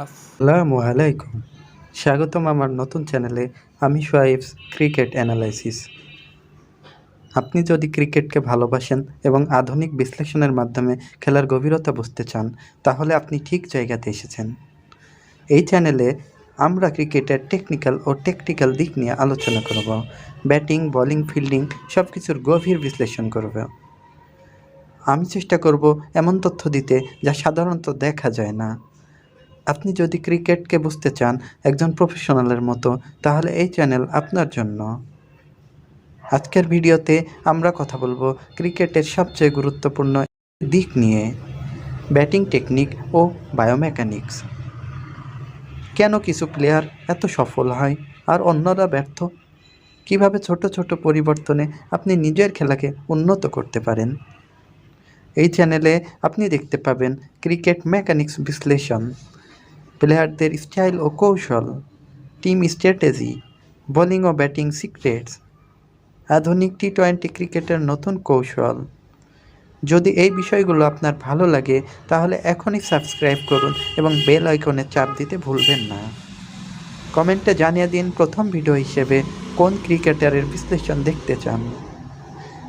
আসসালামু আলাইকুম। স্বাগতম আমার নতুন চ্যানেলে। আমি সোহাইবস ক্রিকেট অ্যানালাইসিস। আপনি যদি ক্রিকেটকে ভালোবাসেন এবং আধুনিক বিশ্লেষণের মাধ্যমে খেলার গভীরতা বুঝতে চান, তাহলে আপনি ঠিক জায়গাতে এসেছেন। এই চ্যানেলে আমরা ক্রিকেটের টেকনিক্যাল ও ট্যাকটিক্যাল দিক নিয়ে আলোচনা করব। ব্যাটিং, বোলিং, ফিল্ডিং সব কিছুর গভীর বিশ্লেষণ করব। আমি চেষ্টা করব এমন তথ্য দিতে যা সাধারণত দেখা যায় না। আপনি যদি ক্রিকেটকে বুঝতে চান একজন প্রফেশনালের মতো, তাহলে এই চ্যানেল আপনার জন্য। আজকের ভিডিওতে আমরা কথা বলবো ক্রিকেটের সবচেয়ে গুরুত্বপূর্ণ দিক নিয়ে, ব্যাটিং টেকনিক ও বায়োমেকানিক্স। কেন কিছু প্লেয়ার এত সফল হয় আর অন্যরা ব্যর্থ? কিভাবে ছোট ছোট পরিবর্তনে আপনি নিজের খেলাকে উন্নত করতে পারেন। এই চ্যানেলে আপনি দেখতে পাবেন ক্রিকেট মেকানিক্স বিশ্লেষণ, প্লেয়ারদের স্টাইল ও কৌশল, টিম স্ট্র্যাটেজি, বোলিং ও ব্যাটিং সিক্রেটস, আধুনিক টি-20 ক্রিকেটের নতুন কৌশল। যদি এই বিষয়গুলো আপনার ভালো লাগে, তাহলে এখনই সাবস্ক্রাইব করুন এবং বেল আইকনে চাপ দিতে ভুলবেন না। কমেন্টে জানিয়ে দিন প্রথম ভিডিও হিসেবে কোন ক্রিকেটারের বিশ্লেষণ দেখতে চান।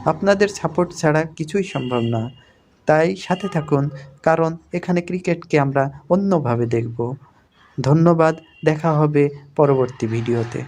আপনাদের সাপোর্ট ছাড়া কিছুই সম্ভব না, তাই সাথে থাকুন, কারণ এখানে ক্রিকেটকে আমরা অন্যভাবে দেখব। ধন্যবাদ, দেখা হবে পরবর্তী ভিডিওতে।